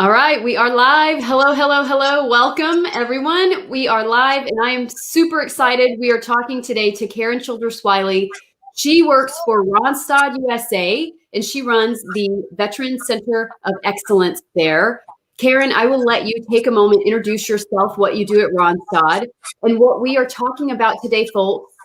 All right, we are live. Hello, hello, hello. Welcome, everyone. We are live, and I am super excited. We are talking today to Karen Childers-Wiley. She works for Randstad USA, and she runs the Veteran Center of Excellence there. Karen, I will let you take a moment, introduce yourself, what you do at Randstad, and what we are talking about today, folks,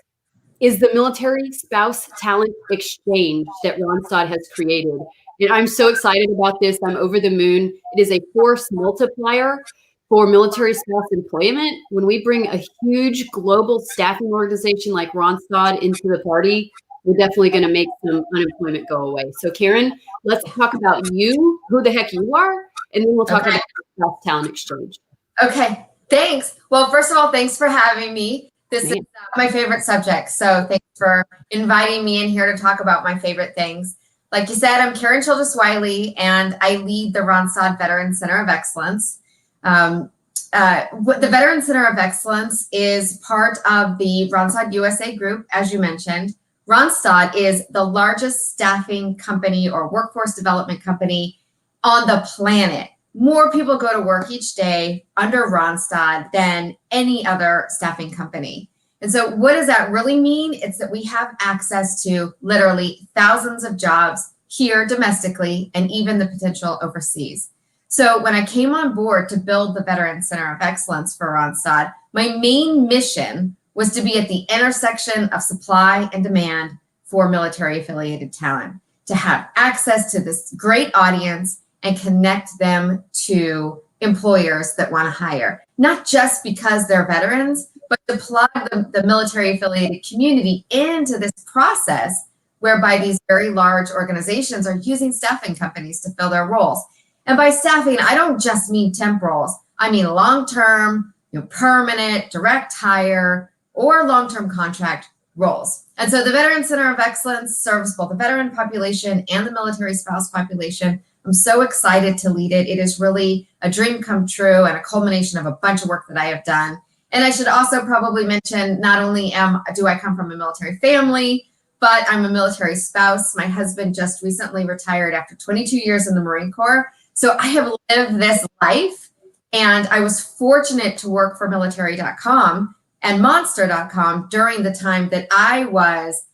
is the military spouse talent exchange that Randstad has created. And I'm so excited about this. I'm over the moon. It is a force multiplier for military spouse employment. When we bring a huge global staffing organization like Randstad into the party, we're definitely going to make some unemployment go away. So Karen, let's talk about you, who the heck you are, and then we'll talk about the spouse talent exchange. Okay, thanks. Well, first of all, thanks for having me. This is my favorite subject. So thanks for inviting me in here to talk about my favorite things. Like you said, I'm Karen Childers-Wiley, and I lead the Randstad Veteran Center of Excellence. The Veteran Center of Excellence is part of the Randstad USA group, as you mentioned. Randstad is the largest staffing company or workforce development company on the planet. More people go to work each day under Randstad than any other staffing company. And so what does that really mean? It's that we have access to literally thousands of jobs here domestically and even the potential overseas. So when I came on board to build the Veteran Center of Excellence for Randstad, my main mission was to be at the intersection of supply and demand for military affiliated talent, to have access to this great audience and connect them to employers that want to hire, not just because they're veterans, but to plug the military affiliated community into this process whereby these very large organizations are using staffing companies to fill their roles. And by staffing, I don't just mean temp roles. I mean long-term, permanent, direct hire, or long-term contract roles. And so the Veteran Center of Excellence serves both the veteran population and the military spouse population. I'm so excited to lead it. It is really a dream come true and a culmination of a bunch of work that I have done. And I should also probably mention, not only do I come from a military family, but I'm a military spouse. My husband just recently retired after 22 years in the Marine Corps. So I have lived this life, and I was fortunate to work for military.com and monster.com during the time that I was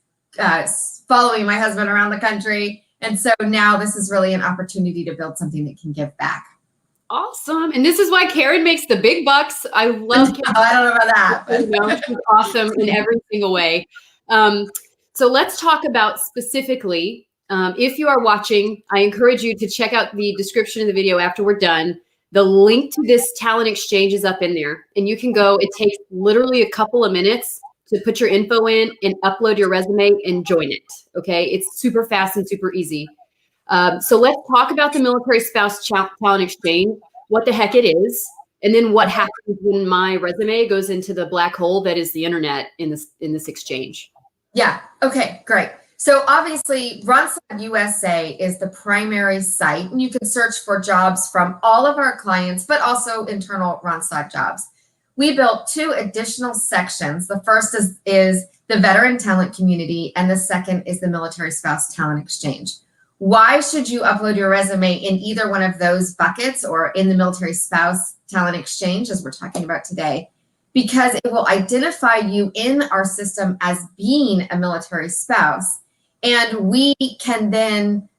following my husband around the country. And so now this is really an opportunity to build something that can give back. Awesome. And this is why Karen makes the big bucks. I love Karen. I don't know about that. But. She's awesome in every single way. So let's talk about specifically, if you are watching, I encourage you to check out the description of the video after we're done. The link to this talent exchange is up in there, and you can go. It takes literally a couple of minutes to put your info in and upload your resume and join it. Okay, it's super fast and super easy. So let's talk about the military spouse talent exchange, what the heck it is, and then what happens when my resume goes into the black hole that is the internet in this exchange. Yeah. Okay. Great. So obviously, Randstad USA is the primary site, and you can search for jobs from all of our clients, but also internal Randstad jobs. We built two additional sections. The first is the veteran talent community, and the second is the military spouse talent exchange. Why should you upload your resume in either one of those buckets or in the military spouse talent exchange, as we're talking about today? Because it will identify you in our system as being a military spouse, and we can then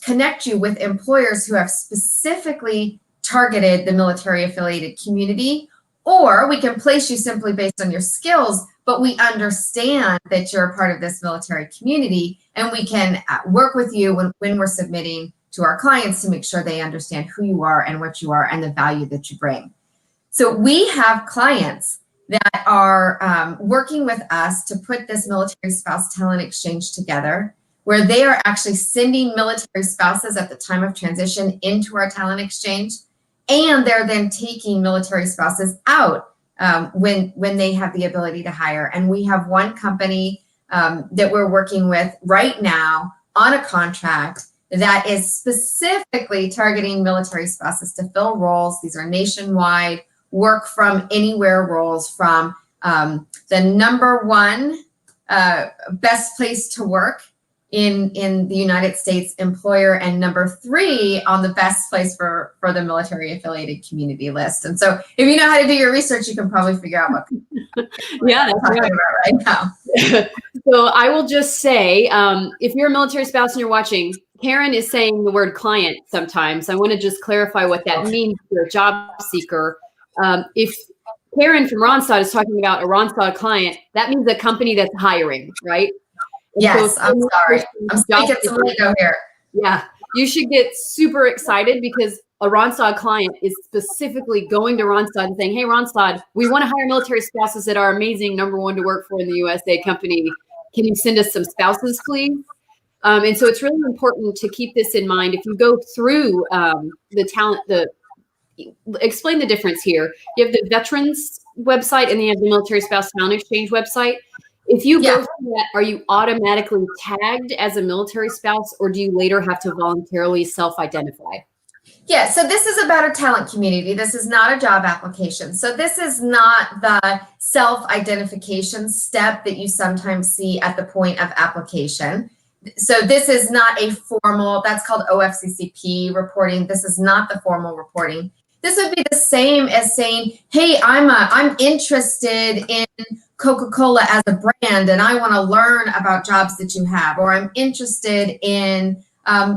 connect you with employers who have specifically targeted the military affiliated community. Or we can place you simply based on your skills, but we understand that you're a part of this military community, and we can work with you when we're submitting to our clients to make sure they understand who you are and what you are and the value that you bring. So we have clients that are working with us to put this military spouse talent exchange together, where they are actually sending military spouses at the time of transition into our talent exchange. And they're then taking military spouses out when they have the ability to hire. And we have one company that we're working with right now on a contract that is specifically targeting military spouses to fill roles. These are nationwide, work from anywhere roles, from the #1 best place to work in the United States employer, and number 3 on the best place for the military affiliated community list. And so if you know how to do your research, you can probably figure out what yeah, I'm talking about right now. So I will just say, if you're a military spouse and you're watching, Karen is saying the word client sometimes. I want to just clarify what that means if you're a job seeker. If Karen from Randstad is talking about a Randstad client, that means a company that's hiring, right? And yes, so I'm sorry. I'm speaking some lingo here. Yeah, you should get super excited because a Randstad client is specifically going to Randstad and saying, hey, Randstad, we want to hire military spouses that are amazing, number 1 to work for in the USA company. Can you send us some spouses, please? And so it's really important to keep this in mind. If you go through explain the difference here. You have the veterans website and then you have the military spouse talent exchange website. If you go through that, are you automatically tagged as a military spouse, or do you later have to voluntarily self-identify? Yeah, so this is about a talent community. This is not a job application. So this is not the self-identification step that you sometimes see at the point of application. So this is not a formal, that's called OFCCP reporting. This is not the formal reporting. This would be the same as saying, hey, I'm interested in Coca-Cola as a brand and I want to learn about jobs that you have, or I'm interested in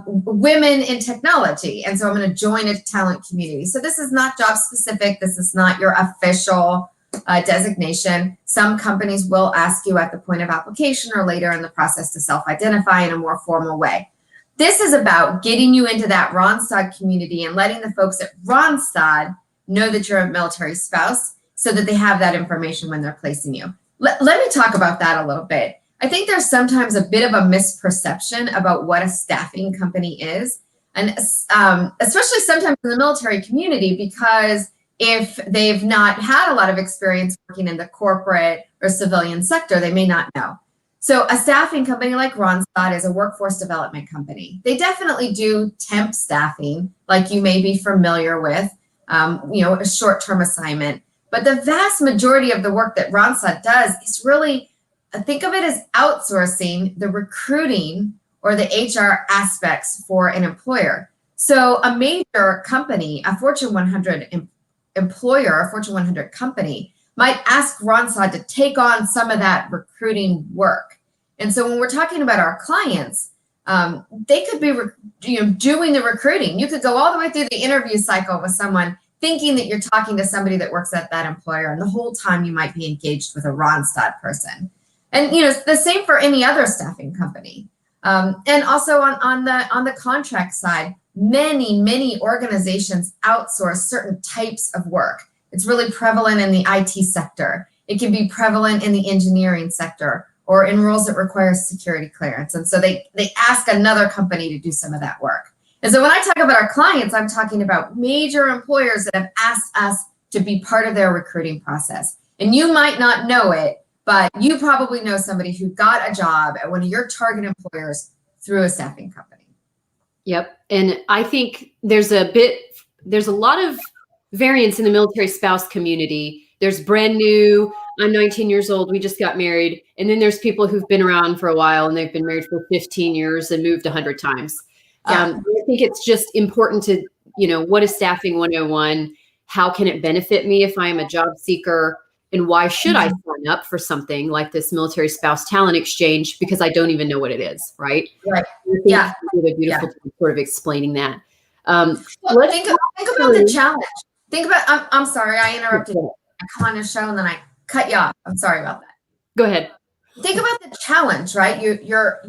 women in technology, and so I'm going to join a talent community. So this is not job specific. This is not your official designation. Some companies will ask you at the point of application or later in the process to self-identify in a more formal way. This is about getting you into that Randstad community and letting the folks at Randstad know that you're a military spouse so that they have that information when they're placing you. Let me talk about that a little bit. I think there's sometimes a bit of a misperception about what a staffing company is, and especially sometimes in the military community, because if they've not had a lot of experience working in the corporate or civilian sector, they may not know. So a staffing company like Randstad is a workforce development company. They definitely do temp staffing, like you may be familiar with, a short-term assignment. But the vast majority of the work that Randstad does is really, think of it as outsourcing the recruiting or the HR aspects for an employer. So a major company, a Fortune 100 employer, a Fortune 100 company, might ask Randstad to take on some of that recruiting work. And so when we're talking about our clients, they could be doing the recruiting. You could go all the way through the interview cycle with someone thinking that you're talking to somebody that works at that employer, and the whole time you might be engaged with a Randstad person. And the same for any other staffing company. And also on the contract side, many organizations outsource certain types of work. It's really prevalent in the IT sector. It can be prevalent in the engineering sector or in roles that require security clearance. And so they ask another company to do some of that work. And so when I talk about our clients, I'm talking about major employers that have asked us to be part of their recruiting process. And you might not know it, but you probably know somebody who got a job at one of your target employers through a staffing company. Yep. And I think there's a lot of variance in the military spouse community. There's brand new, I'm 19 years old, we just got married. And then there's people who've been around for a while and they've been married for 15 years and moved 100 times. I think it's just important to, what is staffing 101? How can it benefit me if I am a job seeker? And why should I sign up for something like this military spouse talent exchange? Because I don't even know what it is, right? Right. Yeah. You did a beautiful job sort of explaining that. Think about the challenge. Think about, I'm sorry, I interrupted you. I come on your show and then I cut you off. I'm sorry about that. Go ahead. Think about the challenge, right? You're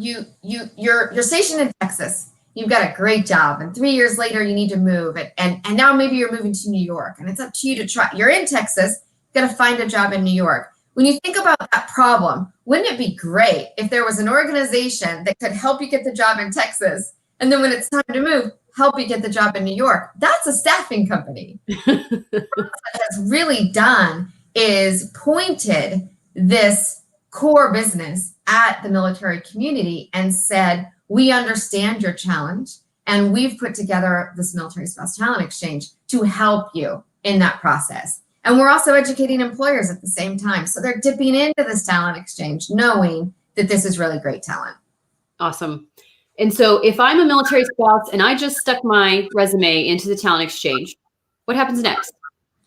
stationed in Texas. You've got a great job, and 3 years later you need to move, and now maybe you're moving to New York, and it's up to you to try. You're in Texas, you've got to find a job in New York. When you think about that problem, wouldn't it be great if there was an organization that could help you get the job in Texas, and then when it's time to move, help you get the job in New York? That's a staffing company. What has really done is pointed this core business at the military community and said, we understand your challenge, and we've put together this military spouse talent exchange to help you in that process. And we're also educating employers at the same time. So they're dipping into this talent exchange knowing that this is really great talent. Awesome. And so if I'm a military spouse and I just stuck my resume into the talent exchange, what happens next?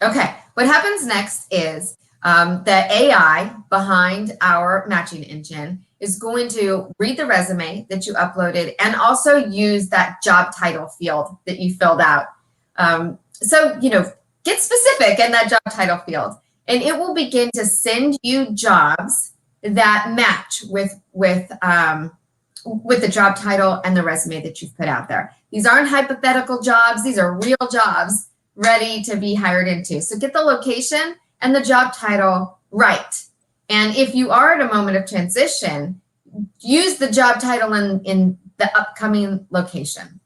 Okay, what happens next is the AI behind our matching engine is going to read the resume that you uploaded and also use that job title field that you filled out. So, get specific in that job title field, and it will begin to send you jobs that match with the job title and the resume that you've put out there. These aren't hypothetical jobs. These are real jobs ready to be hired into. So get the location and the job title right. And if you are at a moment of transition, use the job title in the upcoming location.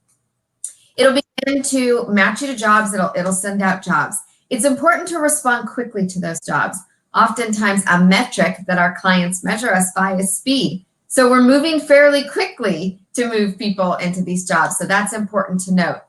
It'll begin to match you to jobs. It'll send out jobs. It's important to respond quickly to those jobs. Oftentimes a metric that our clients measure us by is speed. So we're moving fairly quickly to move people into these jobs. So that's important to note.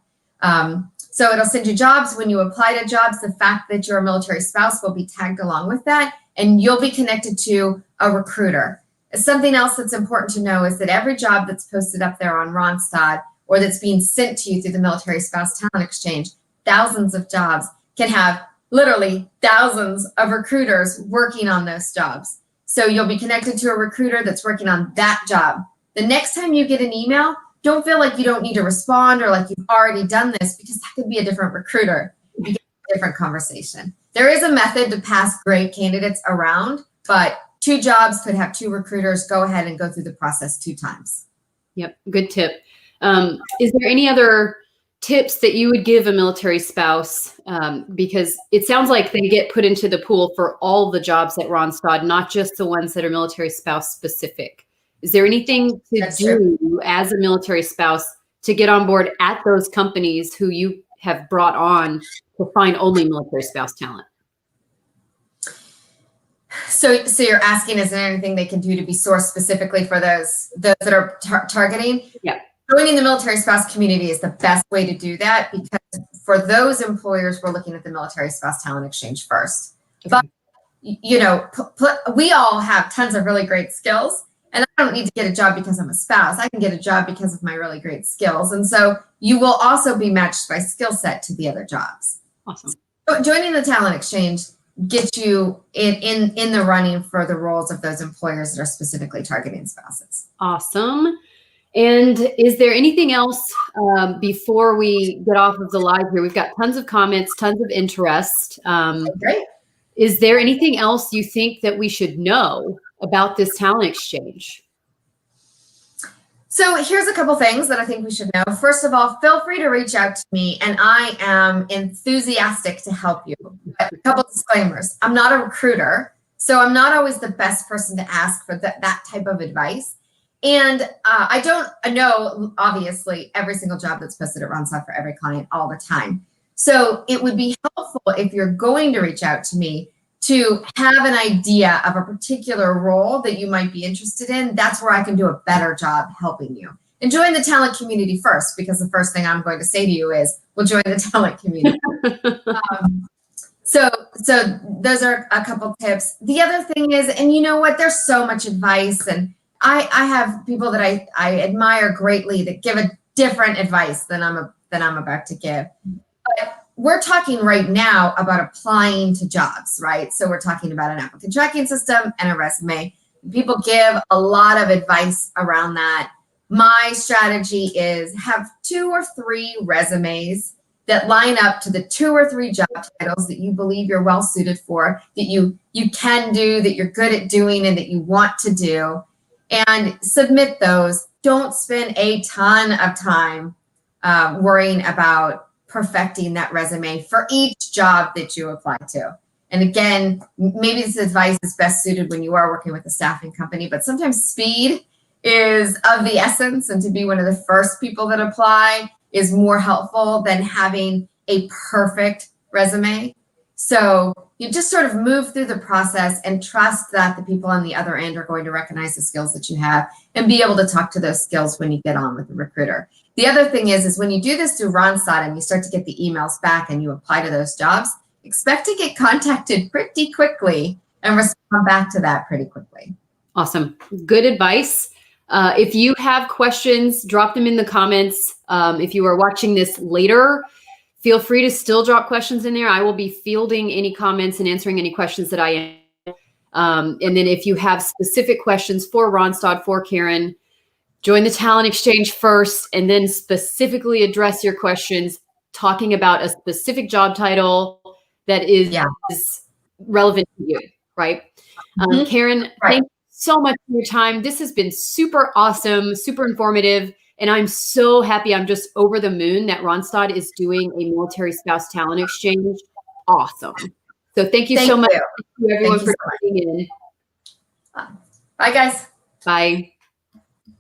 So it'll send you jobs. When you apply to jobs, the fact that you're a military spouse will be tagged along with that, and you'll be connected to a recruiter. Something else that's important to know is that every job that's posted up there on Randstad or that's being sent to you through the Military Spouse Talent Exchange, thousands of jobs can have literally thousands of recruiters working on those jobs. So you'll be connected to a recruiter that's working on that job. The next time you get an email, don't feel like you don't need to respond or like you've already done this, because that could be a different recruiter. You get a different conversation. There is a method to pass great candidates around, but 2 jobs could have 2 recruiters. Go ahead and go through the process 2 times. Yep, good tip. Is there any other tips that you would give a military spouse? Because it sounds like they get put into the pool for all the jobs at Randstad, not just the ones that are military spouse specific. Is there anything to do as a military spouse to get on board at those companies who you have brought on to find only military spouse talent? So you're asking, is there anything they can do to be sourced specifically for those that are targeting? Yeah. Joining the military spouse community is the best way to do that, because for those employers, we're looking at the military spouse talent exchange first. Okay. But we all have tons of really great skills, and I don't need to get a job because I'm a spouse. I can get a job because of my really great skills. And so you will also be matched by skill set to the other jobs. Awesome. So joining the talent exchange gets you in the running for the roles of those employers that are specifically targeting spouses. Awesome. And is there anything else before we get off of the live here? We've got tons of comments, tons of interest. Great. Is there anything else you think that we should know about this talent exchange? So here's a couple things that I think we should know. First of all, feel free to reach out to me, and I am enthusiastic to help you. But a couple disclaimers. I'm not a recruiter, so I'm not always the best person to ask for that type of advice. And I don't know, obviously, every single job that's posted at Randstad for every client all the time. So it would be helpful if you're going to reach out to me to have an idea of a particular role that you might be interested in. That's where I can do a better job helping you. And join the talent community first, because the first thing I'm going to say to you is, well, join the talent community. So those are a couple tips. The other thing is, and you know what, there's so much advice, and I have people that I admire greatly that give a different advice than I'm about to give. But we're talking right now about applying to jobs, right? So we're talking about an applicant tracking system and a resume. People give a lot of advice around that. My strategy is have 2 or 3 resumes that line up to the 2 or 3 job titles that you believe you're well suited for, that you can do, that you're good at doing, and that you want to do, and submit those. Don't spend a ton of time worrying about perfecting that resume for each job that you apply to. And again, maybe this advice is best suited when you are working with a staffing company, but sometimes speed is of the essence, and to be one of the first people that apply is more helpful than having a perfect resume. So you just sort of move through the process and trust that the people on the other end are going to recognize the skills that you have and be able to talk to those skills when you get on with the recruiter. The other thing is when you do this through Randstad and you start to get the emails back and you apply to those jobs, expect to get contacted pretty quickly and respond back to that pretty quickly. Awesome. Good advice. If you have questions, drop them in the comments. If you are watching this later, feel free to still drop questions in there. I will be fielding any comments and answering any questions that I am. And then if you have specific questions for Randstad, for Karen, join the talent exchange first, and then specifically address your questions, talking about a specific job title that is relevant to you, right? Karen, thank you so much for your time. This has been super awesome, super informative. And I'm so happy. I'm just over the moon that Randstad is doing a military spouse talent exchange. Awesome. So thank you so much. Thank you everyone for tuning in. Bye, guys. Bye.